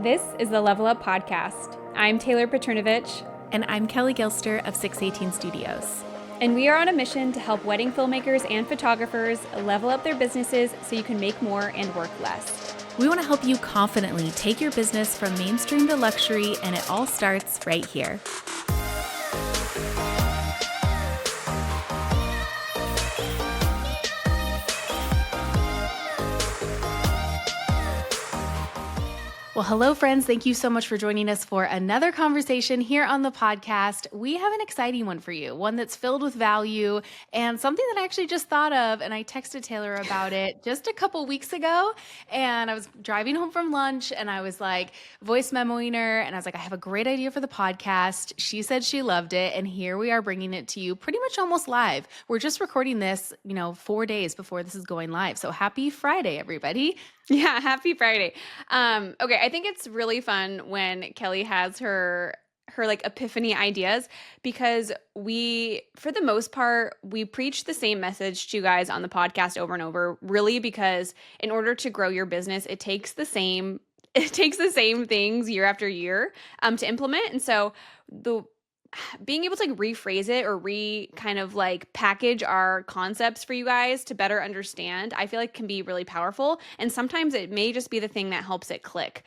This is the Level Up Podcast. I'm Taylor Petrinovich. And I'm Kelly Gilster of 618 Studios. And we are on a mission to help wedding filmmakers and photographers level up their businesses so you can make more and work less. We want to help you confidently take your business from mainstream to luxury, and it all starts right here. Well, hello, friends. Thank you so much for joining us for another conversation here on the podcast. We have an exciting one for you, one that's filled with value and something that I actually just thought of, and I texted Taylor about it just a couple weeks ago, and I was driving home from lunch, and I was like voice memoing her, and I was like, I have a great idea for the podcast. She said she loved it, and here we are bringing it to you pretty much almost live. We're just recording this, 4 days before this is going live, so happy Friday, everybody. Yeah, happy Friday. Okay, I think it's really fun when Kelly has her like epiphany ideas, because we, for the most part, we preach the same message to you guys on the podcast over and over, really, because in order to grow your business, it takes the same things year after year to implement. And so being able to like rephrase it or kind of like package our concepts for you guys to better understand, I feel like can be really powerful. And sometimes it may just be the thing that helps it click.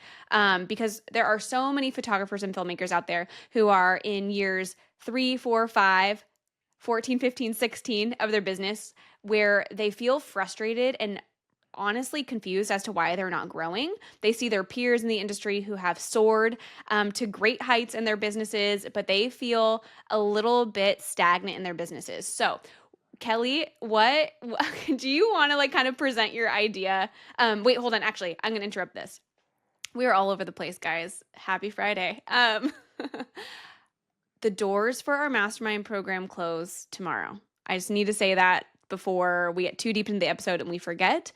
Because there are so many photographers and filmmakers out there who are in years 3, 4, 5, 14, 15, 16 of their business, where they feel frustrated and honestly confused as to why they're not growing. They see their peers in the industry who have soared to great heights in their businesses, but they feel a little bit stagnant in their businesses. So Kelly, what do you want to like kind of present your idea? Wait, hold on. Actually, I'm going to interrupt this. We are all over the place, guys. Happy Friday. The doors for our Mastermind program close tomorrow. I just need to say that before we get too deep into the episode and we forget.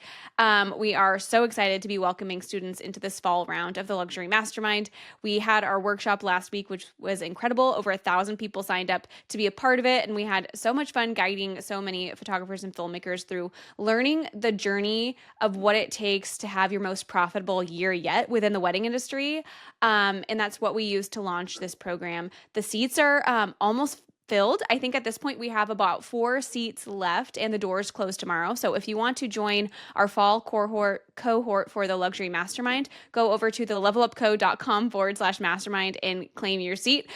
We are so excited to be welcoming students into this fall round of the Luxury Mastermind. We had our workshop last week, which was incredible. Over 1,000 people signed up to be a part of it, and we had so much fun guiding so many photographers and filmmakers through learning the journey of what it takes to have your most profitable year yet within the wedding industry. And that's what we use to launch this program. The seats are almost filled. I think at this point we have about 4 seats left, and the doors close tomorrow. So if you want to join our fall cohort for the Luxury Mastermind, go over to thelevelupco.com/mastermind and claim your seat.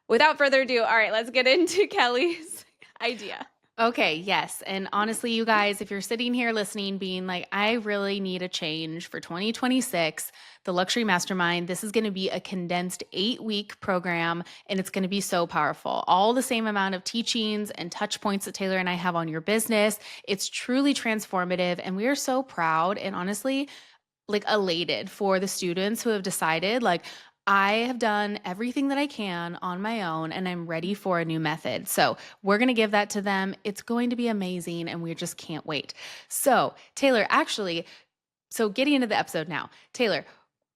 Without further ado, all right, let's get into Kelly's idea. Okay, yes. And honestly, you guys, if you're sitting here listening, being like, I really need a change for 2026, the Luxury Mastermind, this is going to be a condensed 8-week program, and it's going to be so powerful. All the same amount of teachings and touch points that Taylor and I have on your business. It's truly transformative, and we are so proud and honestly like elated for the students who have decided like, I have done everything that I can on my own, and I'm ready for a new method. So we're going to give that to them. It's going to be amazing, and we just can't wait. So Taylor, so getting into the episode now, Taylor,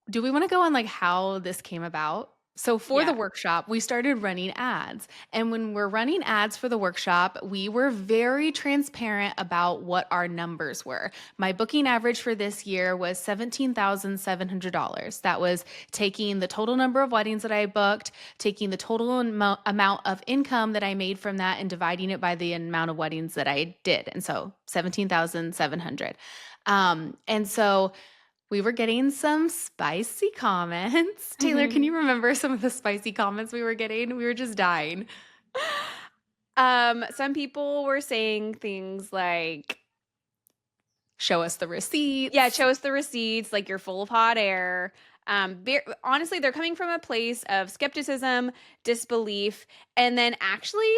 do we want to go on like how this came about? So for the workshop, we started running ads. And when we're running ads for the workshop, we were very transparent about what our numbers were. My booking average for this year was $17,700. That was taking the total number of weddings that I booked, taking the total amount of income that I made from that, and dividing it by the amount of weddings that I did. And so 17,700. And so we were getting some spicy comments. Taylor, can you remember some of the spicy comments we were getting? We were just dying. Some people were saying things like, show us the receipts. Yeah, show us the receipts, like you're full of hot air. Honestly, they're coming from a place of skepticism, disbelief, and then actually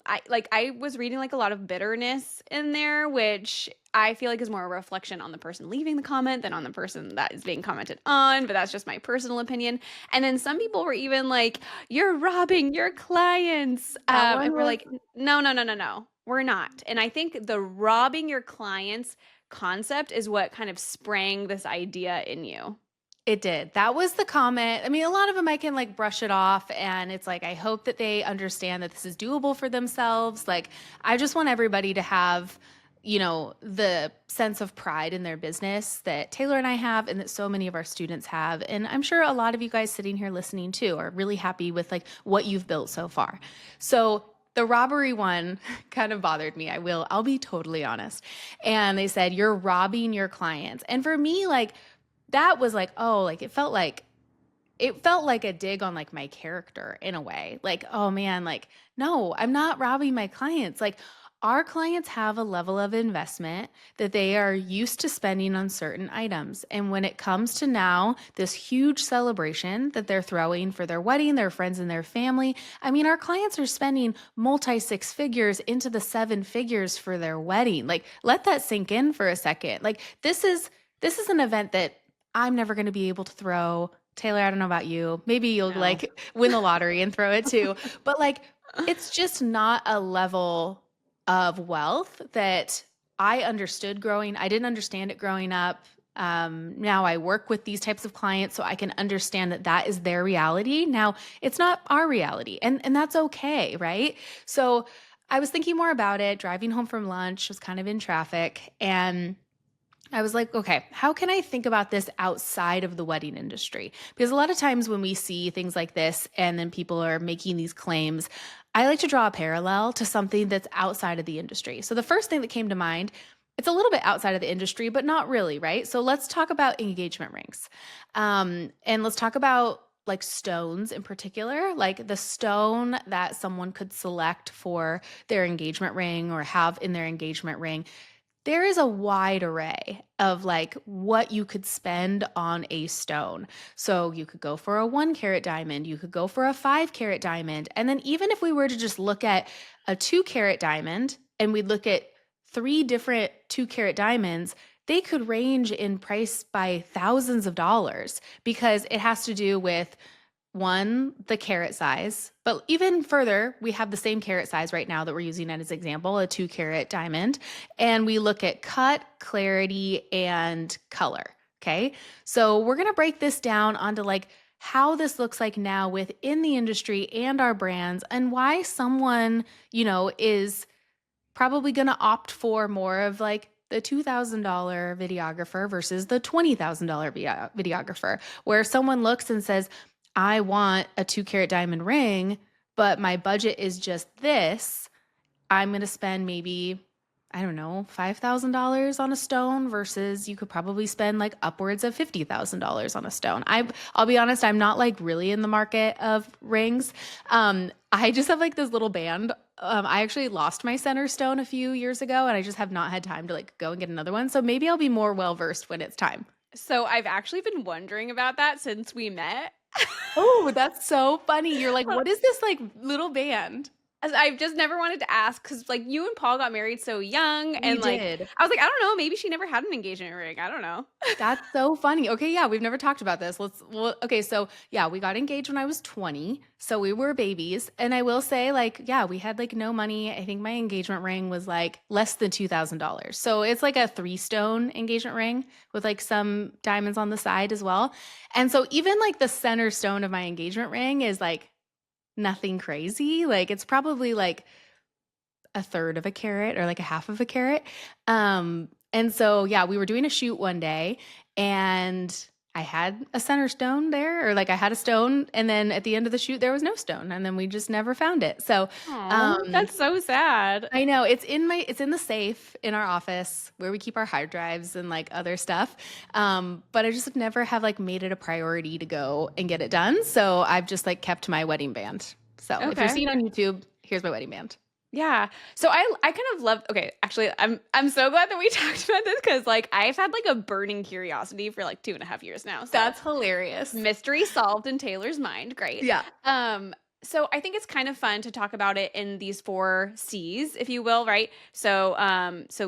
I was reading like a lot of bitterness in there, which I feel like is more a reflection on the person leaving the comment than on the person that is being commented on, but that's just my personal opinion. And then some people were even like, you're robbing your clients. And we're like, no, we're not. And I think the robbing your clients concept is what kind of sprang this idea in you. It did. That was the comment. I mean, a lot of them I can like brush it off, and it's like, I hope that they understand that this is doable for themselves. Like, I just want everybody to have the sense of pride in their business that Taylor and I have and that so many of our students have. And I'm sure a lot of you guys sitting here listening too are really happy with like what you've built so far. So the robbery one kind of bothered me. I'll be totally honest. And they said, you're robbing your clients. And for me, like that was like, oh, like it felt like a dig on like my character in a way. Like, oh man, like, no, I'm not robbing my clients. Like, our clients have a level of investment that they are used to spending on certain items. And when it comes to now this huge celebration that they're throwing for their wedding, their friends and their family, I mean, our clients are spending multi six figures into the seven figures for their wedding. Like, let that sink in for a second. Like, this is an event that I'm never going to be able to throw. Taylor, I don't know about you. Maybe you'll No. like win the lottery and throw it too. But like, it's just not a level of wealth that I understood growing. I didn't understand it growing up. Now I work with these types of clients, so I can understand that that is their reality. Now it's not our reality, and that's okay, right? So I was thinking more about it. Driving home from lunch, was kind of in traffic, and I was like, okay, how can I think about this outside of the wedding industry? Because a lot of times when we see things like this and then people are making these claims, I like to draw a parallel to something that's outside of the industry. So the first thing that came to mind, it's a little bit outside of the industry, but not really, right? So let's talk about engagement rings. And let's talk about like stones in particular, like the stone that someone could select for their engagement ring or have in their engagement ring. There is a wide array of like what you could spend on a stone. So you could go for a 1 carat diamond, you could go for a 5 carat diamond. And then even if we were to just look at a 2 carat diamond and we'd look at 3 different 2 carat diamonds, they could range in price by thousands of dollars because it has to do with one, the carat size, but even further, we have the same carat size right now that we're using as example, a 2 carat diamond, and we look at cut, clarity, and color. Okay. So we're going to break this down onto like how this looks like now within the industry and our brands and why someone, is probably going to opt for more of like the $2,000 videographer versus the $20,000 videographer, where someone looks and says, I want a 2 carat diamond ring, but my budget is just this. I'm going to spend maybe, I don't know, $5,000 on a stone versus you could probably spend like upwards of $50,000 on a stone. I'll be honest, I'm not like really in the market of rings. I just have like this little band. I actually lost my center stone a few years ago and I just have not had time to like go and get another one. So maybe I'll be more well-versed when it's time. So I've actually been wondering about that since we met. Oh, that's so funny. You're like, what is this like little band? As I've just never wanted to ask because, like, you and Paul got married so young, We and like, did. I was like, I don't know, maybe she never had an engagement ring. I don't know. That's so funny. Okay, yeah, we've never talked about this. Okay, so yeah, we got engaged when I was 20, so we were babies. And I will say, like, yeah, we had like no money. I think my engagement ring was like less than $2,000. So it's like a 3 stone engagement ring with like some diamonds on the side as well. And so even like the center stone of my engagement ring is like nothing crazy. Like it's probably like a third of a carat or like a half of a carat. And so, yeah, we were doing a shoot one day and I had a center stone there, or like I had a stone. And then at the end of the shoot, there was no stone. And then we just never found it. So, Oh, um, that's so sad. I know it's in the safe in our office where we keep our hard drives and like other stuff. But I just never have like made it a priority to go and get it done. So I've just like kept my wedding band. So if you're Okay. seeing on YouTube, here's my wedding band. Yeah. So I kind of love, okay, actually I'm so glad that we talked about this because like I've had like a burning curiosity for like 2.5 years now. So That's hilarious. mystery solved in Taylor's mind. Great. Yeah. So I think it's kind of fun to talk about it in these 4 C's, if you will, right? So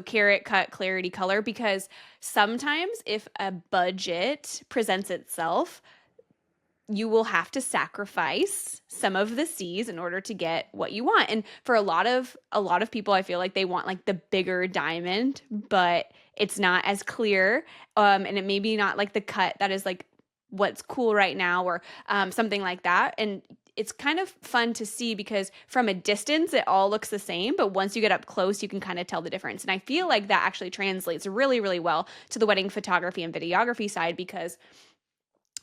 carat, cut, clarity, color, because sometimes if a budget presents itself, you will have to sacrifice some of the C's in order to get what you want. And for a lot of people, I feel like they want like the bigger diamond, but it's not as clear. And it may be not like the cut that is like what's cool right now or something like that. And it's kind of fun to see because from a distance it all looks the same, but once you get up close you can kind of tell the difference. And I feel like that actually translates really, really well to the wedding photography and videography side, because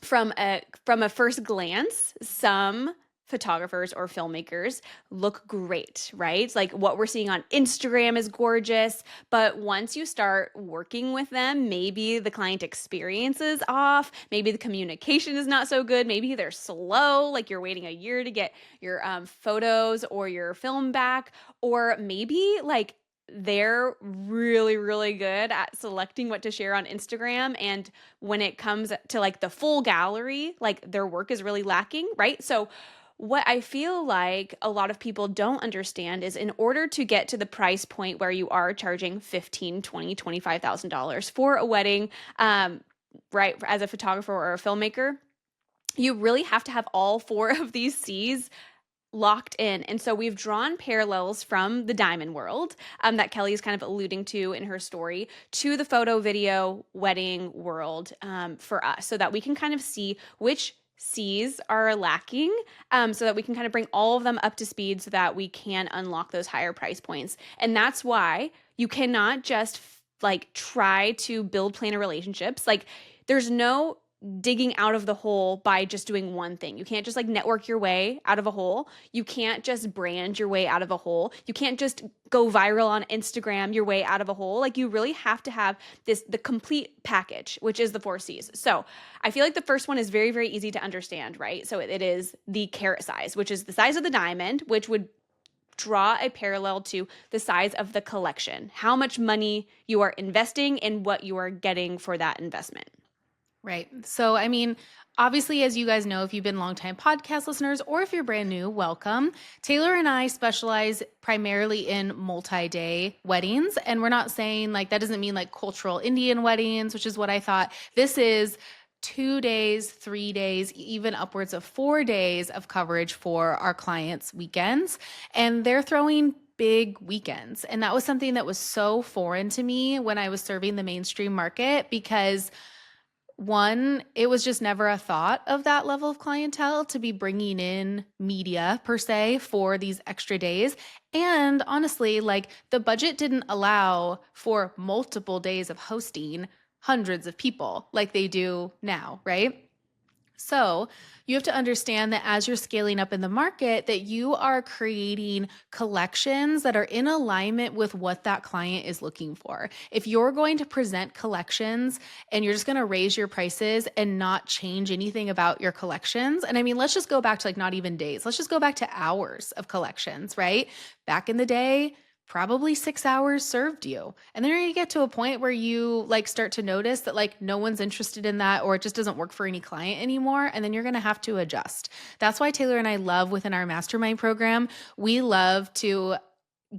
from a first glance, some photographers or filmmakers look great, right? Like what we're seeing on Instagram is gorgeous, but once you start working with them, maybe the client experience is off, maybe the communication is not so good, maybe they're slow, like you're waiting a year to get your photos or your film back, or maybe like they're really, really good at selecting what to share on Instagram. And when it comes to like the full gallery, like their work is really lacking, right? So, what I feel like a lot of people don't understand is in order to get to the price point where you are charging 15, 20, $25,000 for a wedding, right, as a photographer or a filmmaker, you really have to have all four of these C's locked in. And so we've drawn parallels from the diamond world that Kelly is kind of alluding to in her story to the photo, video, wedding world for us, so that we can kind of see which C's are lacking, so that we can kind of bring all of them up to speed so that we can unlock those higher price points. And that's why you cannot just like try to build planner relationships. Like there's no digging out of the hole by just doing one thing. You can't just like network your way out of a hole. You can't just brand your way out of a hole. You can't just go viral on Instagram your way out of a hole. Like you really have to have the complete package, which is the 4 C's. So I feel like the first one is very, very easy to understand, right? So it is the carat size, which is the size of the diamond, which would draw a parallel to the size of the collection, how much money you are investing and what you are getting for that investment. Right. So, I mean, obviously, as you guys know, if you've been longtime podcast listeners or if you're brand new, welcome. Taylor and I specialize primarily in multi-day weddings. And we're not saying like that doesn't mean like cultural Indian weddings, which is what I thought. This is 2 days, 3 days, even upwards of 4 days of coverage for our clients' weekends. And they're throwing big weekends. And that was something that was so foreign to me when I was serving the mainstream market, because one, it was just never a thought of that level of clientele to be bringing in media per se for these extra days. And honestly, like the budget didn't allow for multiple days of hosting hundreds of people like they do now, right? So you have to understand that as you're scaling up in the market, that you are creating collections that are in alignment with what that client is looking for. If you're going to present collections and you're just going to raise your prices and not change anything about your collections, and I mean, let's just go back to like not even days, let's just go back to hours of collections, right? Back in the day, probably 6 hours served you. And then you get to a point where you like start to notice that like no one's interested in that, or it just doesn't work for any client anymore. And then you're going to have to adjust. That's why Taylor and I love within our mastermind program, we love to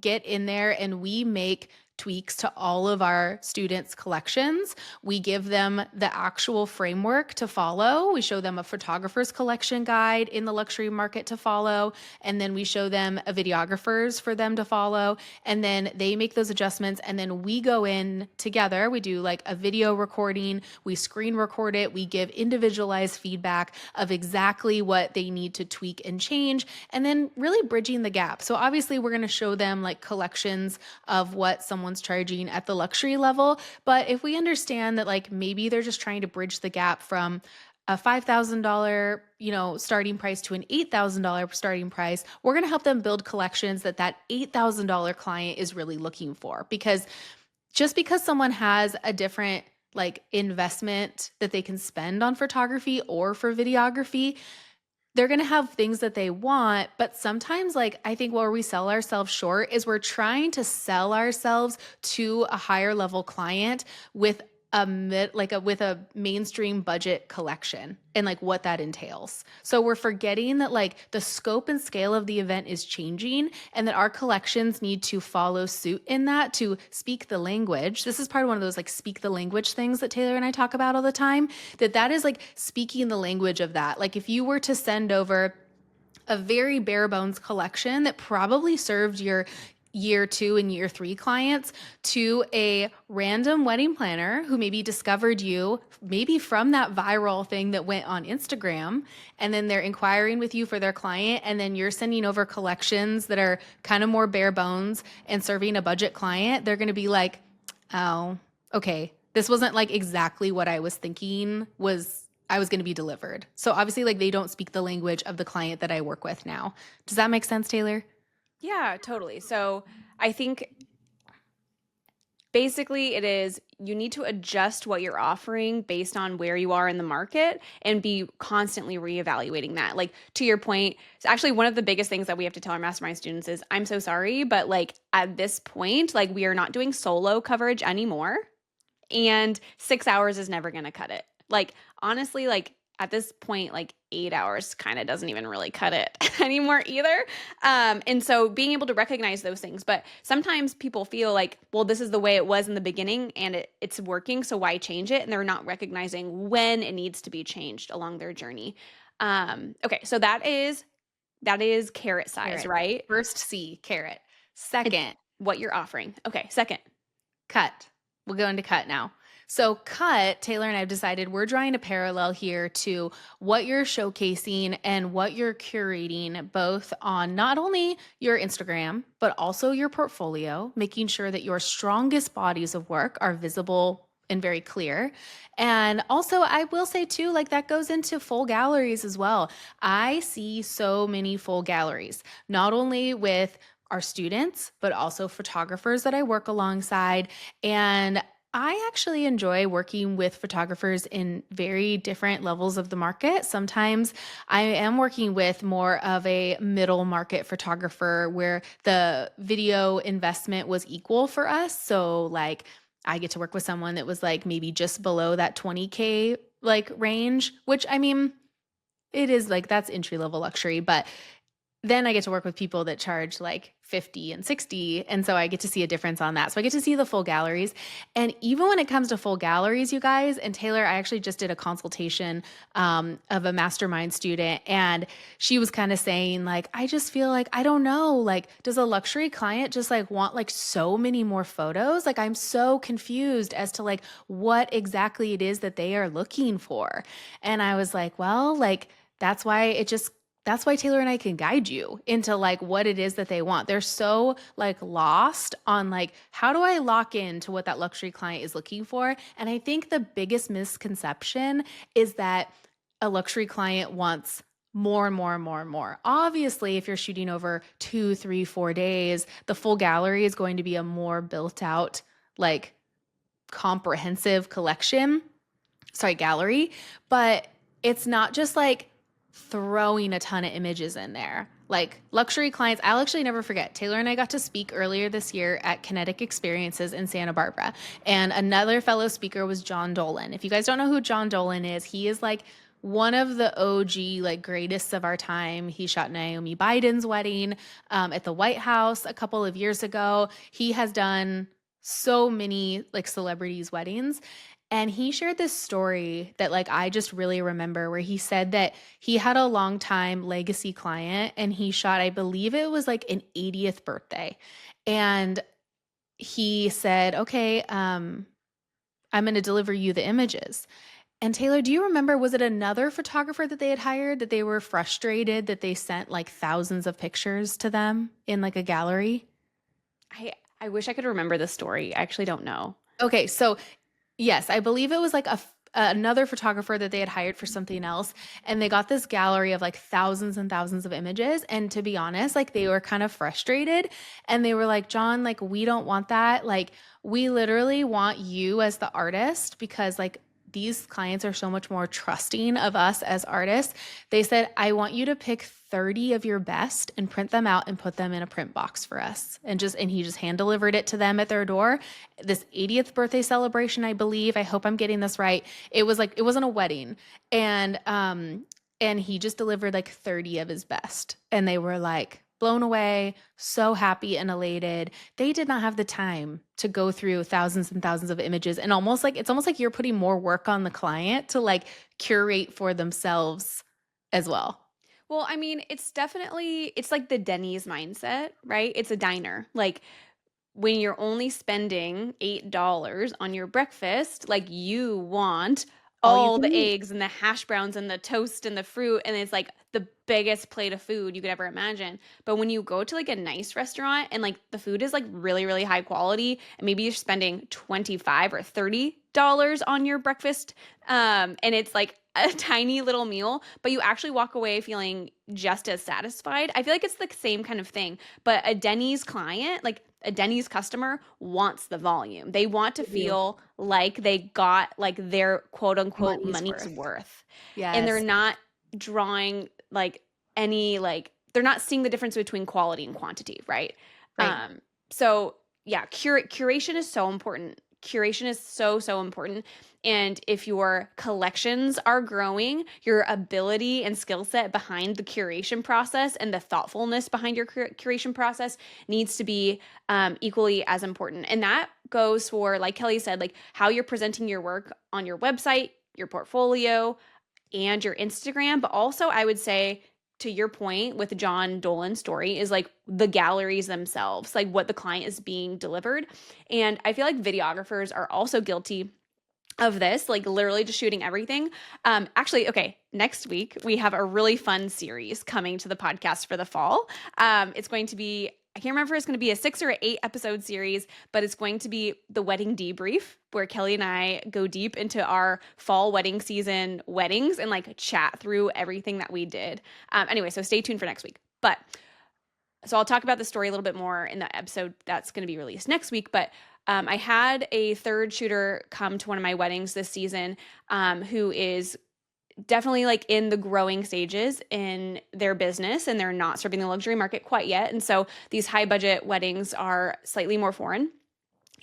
get in there and we make tweaks to all of our students' collections. We give them the actual framework to follow. We show them a photographer's collection guide in the luxury market to follow. And then we show them a videographer's for them to follow. And then they make those adjustments. And then we go in together. We do like a video recording. We screen record it. We give individualized feedback of exactly what they need to tweak and change. And then really bridging the gap. So obviously we're going to show them like collections of what someone's charging at the luxury level. But if we understand that like maybe they're just trying to bridge the gap from a $5,000, starting price to an $8,000 starting price, we're going to help them build collections that $8,000 client is really looking for. Because just because someone has a different like investment that they can spend on photography or for videography, they're going to have things that they want, but sometimes like I think where we sell ourselves short is we're trying to sell ourselves to a higher level client with with a mainstream budget collection and like what that entails. So we're forgetting that like the scope and scale of the event is changing and that our collections need to follow suit in that to speak the language. This is part of one of those like speak the language things that Taylor and I talk about all the time, that is like speaking the language of that. Like if you were to send over a very bare bones collection that probably served your year 2 and year 3 clients to a random wedding planner who maybe discovered you maybe from that viral thing that went on Instagram, and then they're inquiring with you for their client, and then you're sending over collections that are kind of more bare bones and serving a budget client. They're going to be like, oh, okay, this wasn't like exactly what I was thinking was I was going to be delivered. So obviously, like, they don't speak the language of the client that I work with now. Does that make sense, Taylor? Yeah, totally. So I think basically it is you need to adjust what you're offering based on where you are in the market and be constantly reevaluating that. Like to your point, it's actually one of the biggest things that we have to tell our mastermind students is I'm so sorry, but like at this point, like we are not doing solo coverage anymore. And 6 hours is never going to cut it. Like, honestly, like at this point, like 8 hours kind of doesn't even really cut it anymore either. And so being able to recognize those things, but sometimes people feel like, well, this is the way it was in the beginning and it's working. So why change it? And they're not recognizing when it needs to be changed along their journey. Okay. So that is carrot size, Carrot. right? First C, carrot. It's Second, what you're offering. Okay. Second. cut. We'll go into cut now. So, cut, Taylor and I have decided we're drawing a parallel here to what you're showcasing and what you're curating, both on not only your Instagram, but also your portfolio, making sure that your strongest bodies of work are visible and very clear. And also, I will say too, like that goes into full galleries as well. I see so many full galleries, not only with our students, but also photographers that I work alongside. And I actually enjoy working with photographers in very different levels of the market. Sometimes I am working with more of a middle market photographer where the video investment was equal for us. So, like, I get to work with someone that was like maybe just below that 20K like range, which I mean, it is like that's entry level luxury, but then I get to work with people that charge like 50 and 60. And so I get to see a difference on that. So I get to see the full galleries. And even when it comes to full galleries, you guys, and Taylor, I actually just did a consultation of a mastermind student. And she was kind of saying, like, I just feel like, I don't know, like, does a luxury client just like want like so many more photos? Like, I'm so confused as to like what exactly it is that they are looking for. And I was like, well, like, that's why Taylor and I can guide you into like what it is that they want. They're so like lost on like, how do I lock into what that luxury client is looking for? And I think the biggest misconception is that a luxury client wants more and more and more and more. Obviously, if you're shooting over 2, 3, 4 days, the full gallery is going to be a more built out, like comprehensive gallery. But it's not just like throwing a ton of images in there. Like luxury clients, I'll actually never forget. Taylor and I got to speak earlier this year at Kinetic Experiences in Santa Barbara. And another fellow speaker was John Dolan. If you guys don't know who John Dolan is, he is like one of the OG, like greatest of our time. He shot Naomi Biden's wedding at the White House a couple of years ago. He has done so many like celebrities' weddings. And he shared this story that like I just really remember where he said that he had a long time legacy client and he shot, I believe it was like an 80th birthday. And he said, okay, I'm going to deliver you the images. And Taylor, do you remember, was it another photographer that they had hired that they were frustrated that they sent like thousands of pictures to them in like a gallery? I wish I could remember the story. I actually don't know. Okay, so yes, I believe it was like another photographer that they had hired for something else, and they got this gallery of like thousands and thousands of images. And to be honest, like they were kind of frustrated, and they were like, "John, like we don't want that. Like we literally want you as the artist because like these clients are so much more trusting of us as artists." They said, "I want you to pick 30 of your best and print them out and put them in a print box for us." And he just hand delivered it to them at their door. This 80th birthday celebration, I believe. I hope I'm getting this right. It was like it wasn't a wedding. And he just delivered like 30 of his best. And they were like blown away, so happy and elated. They did not have the time to go through thousands and thousands of images, and it's almost like you're putting more work on the client to like curate for themselves as well. Well, I mean, it's like the Denny's mindset, right? It's a diner. Like when you're only spending $8 on your breakfast, like you want All you all can the eat. eggs and the hash browns and the toast and the fruit, and it's like the biggest plate of food you could ever imagine. But when you go to like a nice restaurant and like the food is like really, really high quality, and maybe you're spending 25 or $30 on your breakfast, and it's like a tiny little meal, but you actually walk away feeling just as satisfied. I feel like it's the same kind of thing, but a Denny's client, like a Denny's customer wants the volume. They want to They do. feel like they got like their quote unquote Money's money's worth. worth. And they're Yes. not drawing like any like they're not seeing the difference between quality and quantity, right? Right. So yeah, curation is so important. Curation is so important. And if your collections are growing, your ability and skill set behind the curation process and the thoughtfulness behind your curation process needs to be equally as important. And that goes for, like Kelly said, like how you're presenting your work on your website, your portfolio, and your Instagram. But also, I would say, to your point with John Dolan's story, is like the galleries themselves, like what the client is being delivered. And I feel like videographers are also guilty of this, like literally just shooting everything. Actually, okay, next week we have a really fun series coming to the podcast for the fall. It's going to be, I can't remember if it's going to be a 6 or 8 episode series, but it's going to be the wedding debrief, where Kelly and I go deep into our fall wedding season weddings and like chat through everything that we did. Anyway, so stay tuned for next week. But so I'll talk about the story a little bit more in the episode that's going to be released next week. But I had a third shooter come to one of my weddings this season, who is definitely like in the growing stages in their business, and they're not serving the luxury market quite yet. And so these high budget weddings are slightly more foreign.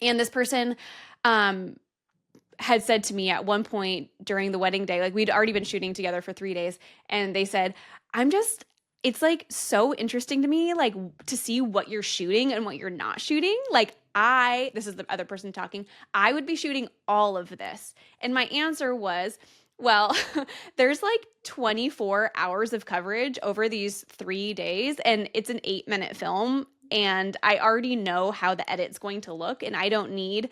And this person um, had said to me at one point during the wedding day, like we'd already been shooting together for 3 days, and they said, I'm just, it's like so interesting to me, like to see what you're shooting and what you're not shooting. Like, this is the other person talking, I would be shooting all of this. And my answer was, well, there's like 24 hours of coverage over these 3 days, and it's an 8-minute film. And I already know how the edit's going to look, and I don't need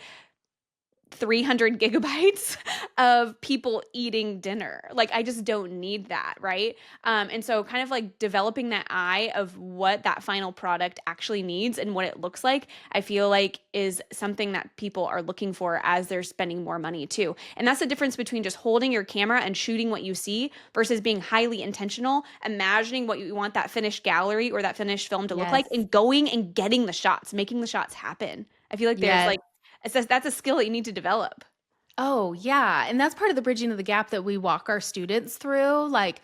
300 gigabytes of people eating dinner. Like, I just don't need that, right? And so, kind of like developing that eye of what that final product actually needs and what it looks like, I feel like is something that people are looking for as they're spending more money too. And that's the difference between just holding your camera and shooting what you see versus being highly intentional, imagining what you want that finished gallery or that finished film to look like, Yes. and going and getting the shots, making the shots happen. I feel like there's Yes. like that's a skill that you need to develop. Oh, yeah. And that's part of the bridging of the gap that we walk our students through. Like,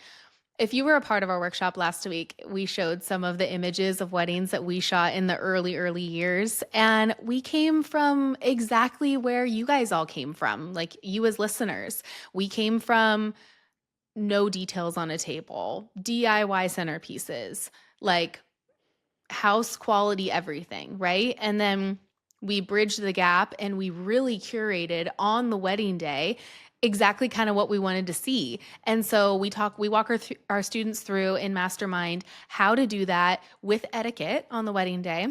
if you were a part of our workshop last week, we showed some of the images of weddings that we shot in the early years. And we came from exactly where you guys all came from, like you as listeners. We came from no details on a table, DIY centerpieces, like house quality everything, right? And then we bridged the gap and we really curated on the wedding day exactly kind of what we wanted to see. And so we walk our students through in Mastermind how to do that with etiquette on the wedding day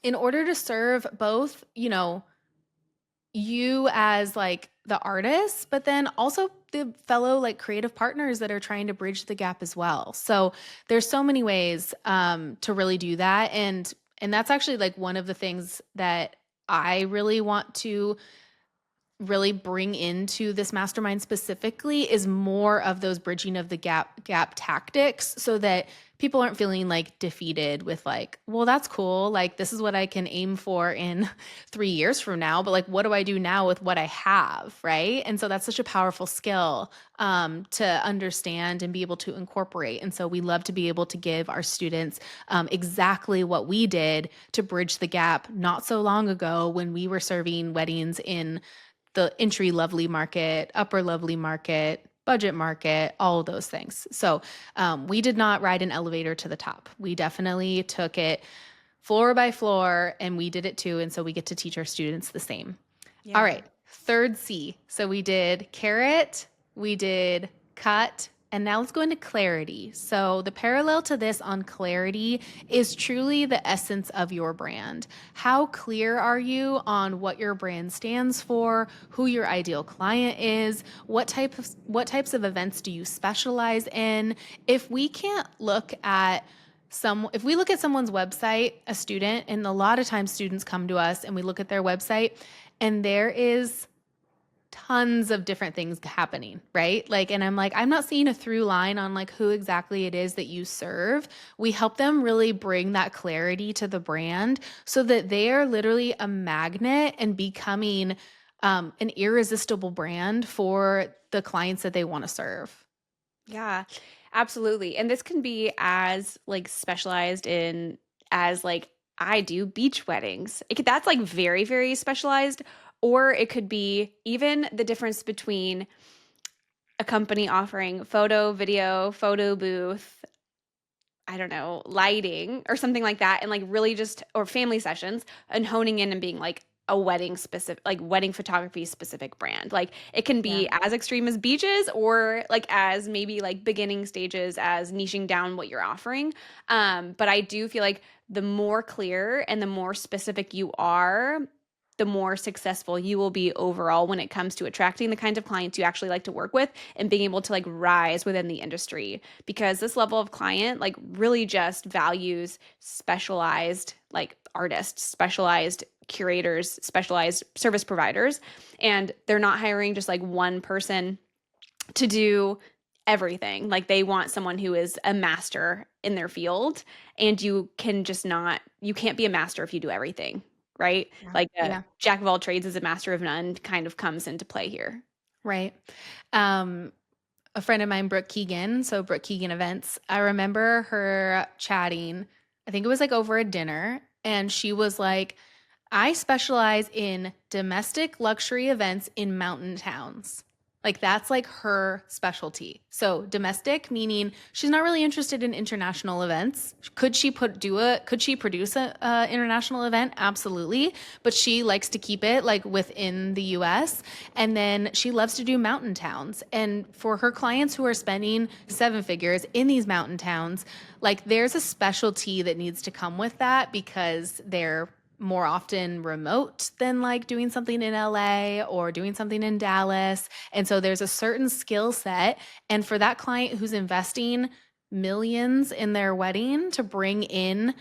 in order to serve both, you as like the artist, but then also the fellow like creative partners that are trying to bridge the gap as well. So there's so many ways to really do that, and that's actually like one of the things that I really want to really bring into this mastermind specifically is more of those bridging of the gap tactics so that people aren't feeling like defeated with like, well, that's cool, like this is what I can aim for in 3 years from now, but like what do I do now with what I have, right? And so that's such a powerful skill to understand and be able to incorporate. And so we love to be able to give our students exactly what we did to bridge the gap not so long ago when we were serving weddings in the entry lovely market, upper lovely market, budget market, all of those things. So we did not ride an elevator to the top. We definitely took it floor by floor, and we did it too. And so we get to teach our students the same. All Yeah. right, third C. So we did Carat, we did cut, And now let's go into clarity. So, the parallel to this on clarity is truly the essence of your brand. How clear are you on what your brand stands for, who your ideal client is, what types of events do you specialize in? If we can't look at if we look at someone's website, a student, and a lot of times students come to us and we look at their website and there is tons of different things happening, right? Like, and I'm like, I'm not seeing a through line on like who exactly it is that you serve. We help them really bring that clarity to the brand so that they are literally a magnet and becoming an irresistible brand for the clients that they want to serve. Yeah, absolutely. And this can be as like specialized in as like I do beach weddings. That's like very, very specialized. Or it could be even the difference between a company offering photo, video, photo booth, I don't know, lighting or something like that, and like really just, or family sessions and honing in and being like a wedding specific, like wedding photography specific brand. Like it can Yeah. be as extreme as beaches or like as maybe like beginning stages as niching down what you're offering. But I do feel like the more clear and the more specific you are, the more successful you will be overall when it comes to attracting the kinds of clients you actually like to work with and being able to like rise within the industry, because this level of client like really just values specialized like artists, specialized curators, specialized service providers, and they're not hiring just like one person to do everything. Like they want someone who is a master in their field, and you can't be a master if you do everything, right? Yeah. Like a Yeah. jack of all trades is a master of none kind of comes into play here. Right. Um, a friend of mine, Brooke Keegan, so Brooke Keegan Events, I remember her chatting, I think it was like over a dinner, and she was like, I specialize in domestic luxury events in mountain towns. Like that's like her specialty. So domestic meaning she's not really interested in international events. Could she produce a international event? Absolutely, but she likes to keep it like within the US. And then she loves to do mountain towns. And for her clients who are spending seven figures in these mountain towns, like there's a specialty that needs to come with that because they're more often remote than like doing something in LA or doing something in Dallas. And so there's a certain skill set. And for that client who's investing millions in their wedding to bring in,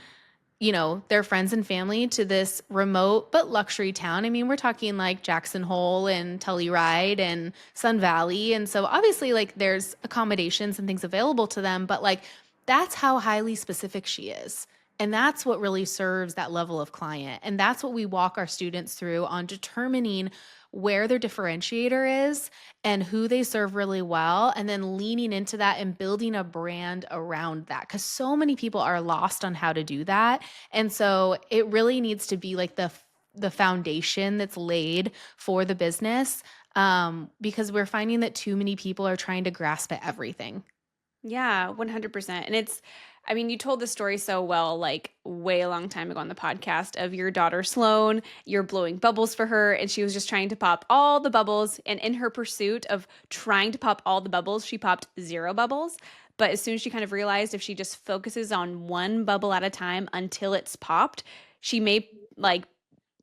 their friends and family to this remote but luxury town. I mean, we're talking like Jackson Hole and Telluride and Sun Valley. And so obviously like there's accommodations and things available to them, but like that's how highly specific she is. And that's what really serves that level of client. And that's what we walk our students through on determining where their differentiator is and who they serve really well, and then leaning into that and building a brand around that. Because so many people are lost on how to do that. And so it really needs to be like the foundation that's laid for the business, because we're finding that too many people are trying to grasp at everything. Yeah, 100%. And I mean, you told the story so well, like way a long time ago on the podcast of your daughter Sloan, you're blowing bubbles for her, and she was just trying to pop all the bubbles. And in her pursuit of trying to pop all the bubbles, she popped zero bubbles. But as soon as she kind of realized if she just focuses on one bubble at a time until it's popped, she may like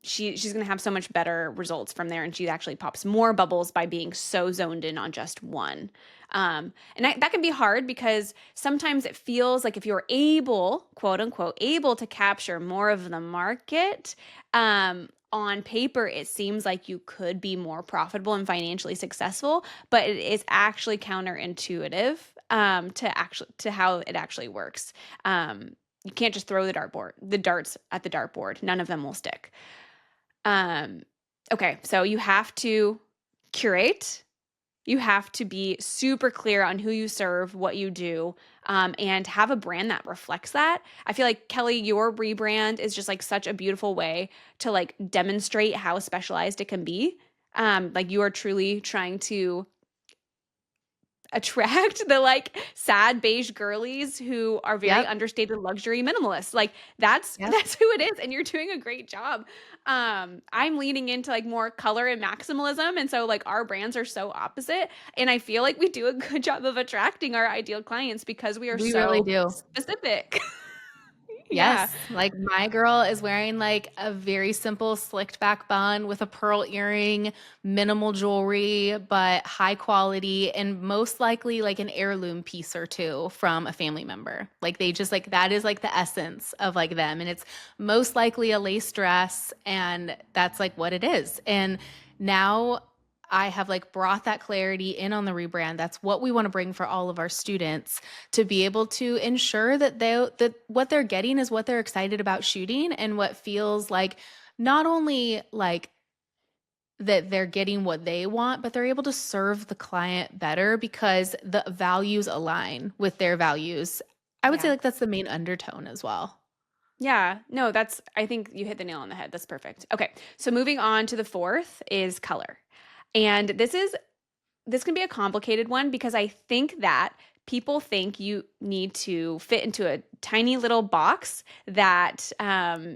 she's going to have so much better results from there, and she actually pops more bubbles by being so zoned in on just one. That can be hard because sometimes it feels like if you're able, quote unquote, able to capture more of the market, on paper it seems like you could be more profitable and financially successful, but it is actually counterintuitive, to how it actually works. You can't just throw the darts at the dartboard. None of them will stick. Um, okay, so you have to curate. You have to be super clear on who you serve, what you do, and have a brand that reflects that. I feel like Kelly, your rebrand is just like such a beautiful way to like demonstrate how specialized it can be. Like you are truly trying to attract the like sad beige girlies who are very Yep. understated luxury minimalists. Like that's Yep. that's who it is, and you're doing a great job. I'm leaning into like more color and maximalism, and so like our brands are so opposite, and I feel like we do a good job of attracting our ideal clients because we are We really so do. specific. Yeah. Yes, like my girl is wearing like a very simple slicked back bun with a pearl earring, minimal jewelry, but high quality and most likely like an heirloom piece or two from a family member. Like they just like that is like the essence of like them. And it's most likely a lace dress and that's like what it is. And now I have like brought that clarity in on the rebrand. That's what we want to bring for all of our students to be able to ensure that that what they're getting is what they're excited about shooting and what feels like not only like that they're getting what they want, but they're able to serve the client better because the values align with their values. I would say Yeah. like that's the main undertone as well. Yeah. No, I think you hit the nail on the head. That's perfect. Okay. So moving on to the fourth is color. And this can be a complicated one because I think that people think you need to fit into a tiny little box that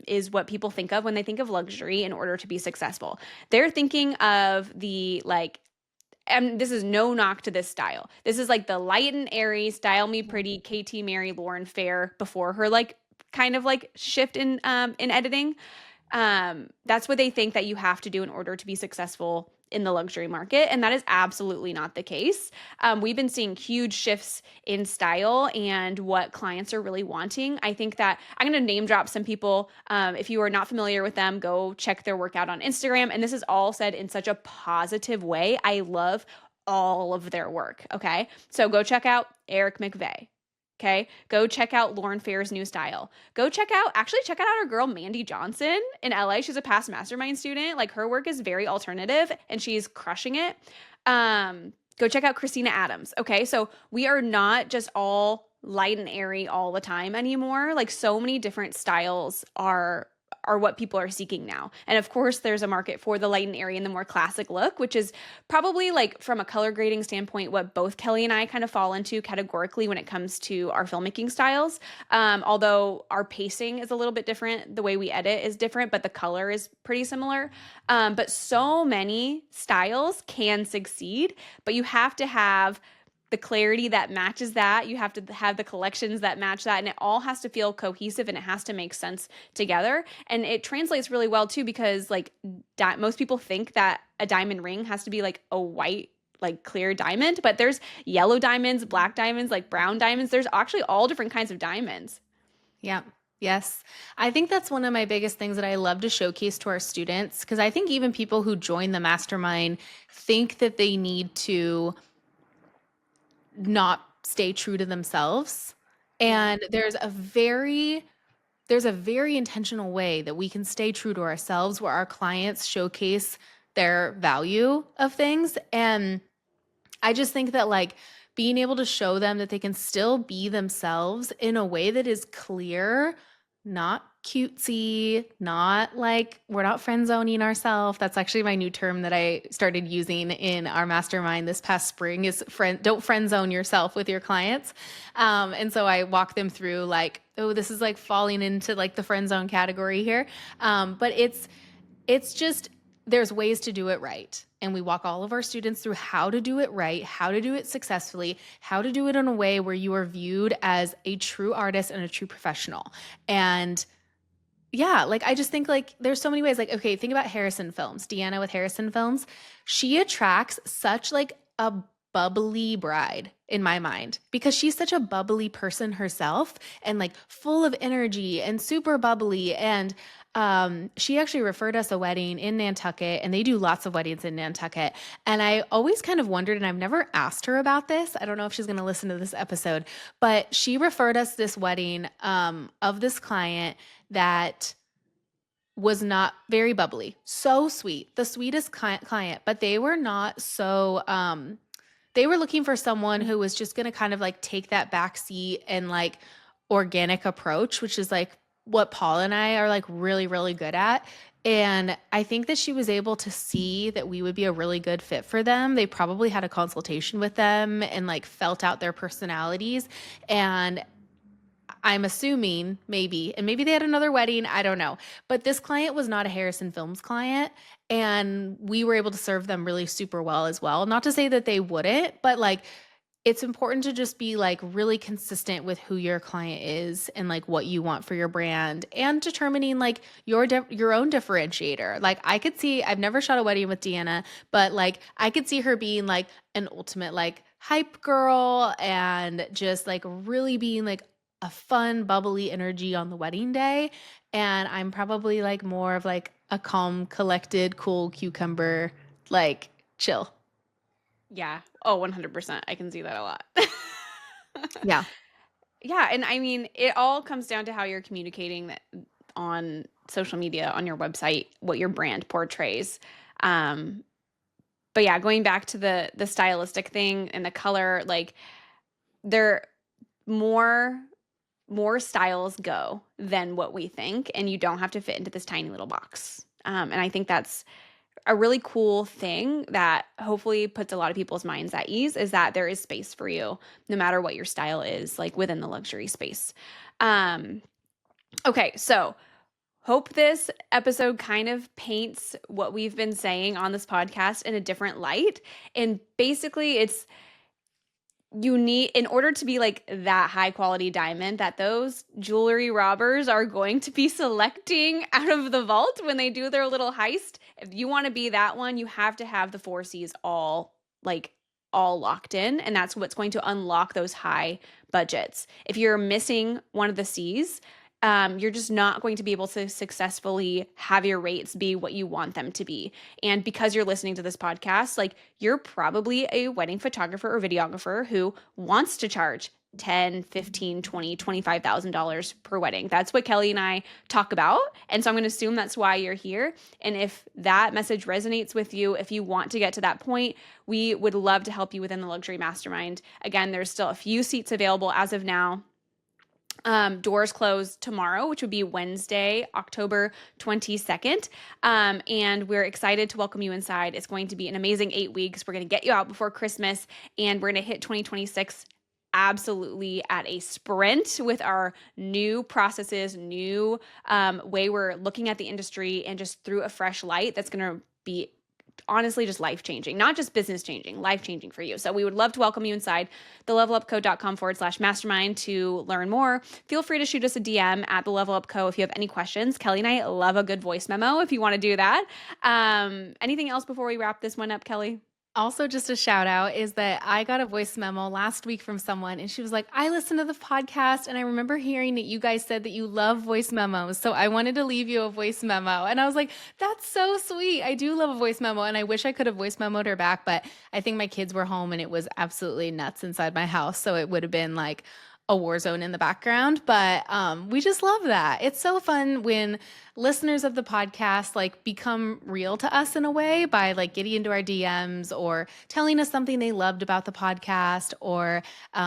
is what people think of when they think of luxury in order to be successful. They're thinking of the like, and this is no knock to this style. This is like the light and airy, style me pretty KT Mary Lauren Fair before her like kind of like shift in editing. That's what they think that you have to do in order to be successful in the luxury market. And that is absolutely not the case. We've been seeing huge shifts in style and what clients are really wanting. I think that I'm going to name drop some people. If you are not familiar with them, go check their workout on Instagram. And this is all said in such a positive way. I love all of their work. Okay. So go check out Eric McVeigh. Okay. Go check out Lauren Fair's new style. Actually check out our girl Mandy Johnson in LA. She's a past Mastermind student. Like her work is very alternative and she's crushing it. Go check out Christina Adams. Okay. So we are not just all light and airy all the time anymore. Like so many different styles are what people are seeking now. And of course, there's a market for the light and airy and the more classic look, which is probably like from a color grading standpoint, what both Kelly and I kind of fall into categorically when it comes to our filmmaking styles. Although our pacing is a little bit different, the way we edit is different, but the color is pretty similar. But so many styles can succeed, but you have to have the clarity that matches that. You have to have the collections that match that. And it all has to feel cohesive and it has to make sense together. And it translates really well too, because like most people think that a diamond ring has to be like a white, like clear diamond, but there's yellow diamonds, black diamonds, like brown diamonds. There's actually all different kinds of diamonds. Yeah. Yes. I think that's one of my biggest things that I love to showcase to our students because I think even people who join the mastermind think that they need to not stay true to themselves. Yeah. And there's a very intentional way that we can stay true to ourselves where our clients showcase their value of things. And I just think that like being able to show them that they can still be themselves in a way that is clear, not cutesy, not like we're not friend zoning ourselves. That's actually my new term that I started using in our mastermind this past spring is don't friend zone yourself with your clients. And so I walk them through like, oh, this is like falling into like the friend zone category here. But it's just there's ways to do it right. And we walk all of our students through how to do it right, how to do it successfully, how to do it in a way where you are viewed as a true artist and a true professional. And yeah, like I just think like there's so many ways. Like, okay, think about Harrison Films, Deanna with Harrison Films. She attracts such like a bubbly bride in my mind because she's such a bubbly person herself and like full of energy and super bubbly. And she actually referred us a wedding in Nantucket and they do lots of weddings in Nantucket. And I always kind of wondered, and I've never asked her about this. I don't know if she's going to listen to this episode, but she referred us this wedding of this client that was not very bubbly, so sweet, the sweetest client, but they were not so, they were looking for someone who was just going to kind of like take that back seat and like organic approach, which is like what Paul and I are like really, really good at. And I think that she was able to see that we would be a really good fit for them. They probably had a consultation with them and like felt out their personalities. And I'm assuming maybe, and maybe they had another wedding, I don't know. But this client was not a Harrison Films client, and we were able to serve them really super well as well. Not to say that they wouldn't, but like it's important to just be like really consistent with who your client is and like what you want for your brand and determining like your own differentiator. Like I could see, I've never shot a wedding with Deanna, but like I could see her being like an ultimate like hype girl and just like really being like a fun, bubbly energy on the wedding day. And I'm probably like more of like a calm, collected, cool cucumber, like chill. Yeah. Oh, 100%. I can see that a lot. Yeah. Yeah, and I mean, it all comes down to how you're communicating that on social media, on your website, what your brand portrays. Um, but yeah, going back to the stylistic thing and the color, like there more more styles go than what we think, and you don't have to fit into this tiny little box. And I think that's a really cool thing that hopefully puts a lot of people's minds at ease, is that there is space for you no matter what your style is, like within the luxury space. Um, okay, so hope this episode kind of paints what we've been saying on this podcast in a different light. And basically, it's you need, in order to be like that high quality diamond that those jewelry robbers are going to be selecting out of the vault when they do their little heist. If you want to be that one, you have to have the 4Cs all locked in, and that's what's going to unlock those high budgets. If you're missing one of the C's, you're just not going to be able to successfully have your rates be what you want them to be. And because you're listening to this podcast, like you're probably a wedding photographer or videographer who wants to charge 10, 15, 20, $25,000 per wedding. That's what Kelly and I talk about. And so I'm going to assume that's why you're here. And if that message resonates with you, if you want to get to that point, we would love to help you within the Luxury Mastermind. Again, there's still a few seats available as of now. Doors close tomorrow, which would be Wednesday, October 22nd. And we're excited to welcome you inside. It's going to be an amazing 8 weeks. We're going to get you out before Christmas, and we're going to hit 2026 absolutely at a sprint with our new processes, new way we're looking at the industry, and just through a fresh light that's going to be honestly just life-changing, not just business-changing, life-changing for you. So we would love to welcome you inside thelevelupco.com/mastermind to learn more. Feel free to shoot us a DM at the Level Up Co if you have any questions. Kelly and I love a good voice memo if you want to do that. Anything else before we wrap this one up, Kelly? Also, just a shout out is that I got a voice memo last week from someone, and she was like, I listened to the podcast and I remember hearing that you guys said that you love voice memos. So I wanted to leave you a voice memo. And I was like, that's so sweet. I do love a voice memo, and I wish I could have voice memoed her back, but I think my kids were home and it was absolutely nuts inside my house. So it would have been like a war zone in the background. But we just love that. It's so fun when listeners of the podcast like become real to us in a way by like getting into our DMs or telling us something they loved about the podcast, or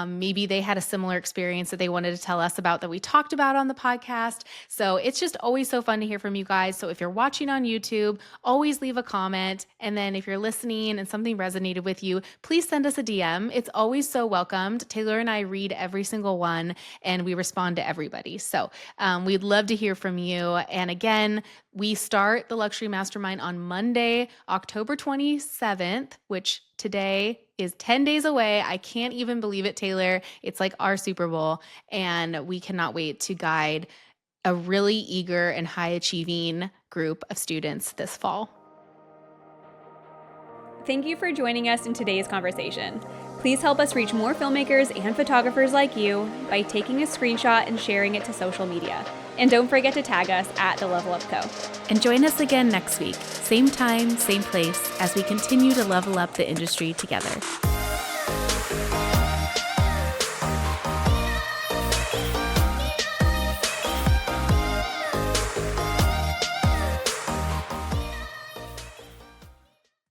maybe they had a similar experience that they wanted to tell us about that we talked about on the podcast. So it's just always so fun to hear from you guys. So if you're watching on YouTube, always leave a comment. And then if you're listening and something resonated with you, please send us a DM. It's always so welcomed. Taylor and I read every single one and we respond to everybody. So we'd love to hear from you. And again, we start the Luxury Mastermind on Monday, October 27th, which today is 10 days away. I can't even believe it, Taylor. It's like our Super Bowl, and we cannot wait to guide a really eager and high achieving group of students this fall. Thank you for joining us in today's conversation. Please help us reach more filmmakers and photographers like you by taking a screenshot and sharing it to social media. And don't forget to tag us at The Level Up Co. And join us again next week, same time, same place, as we continue to level up the industry together.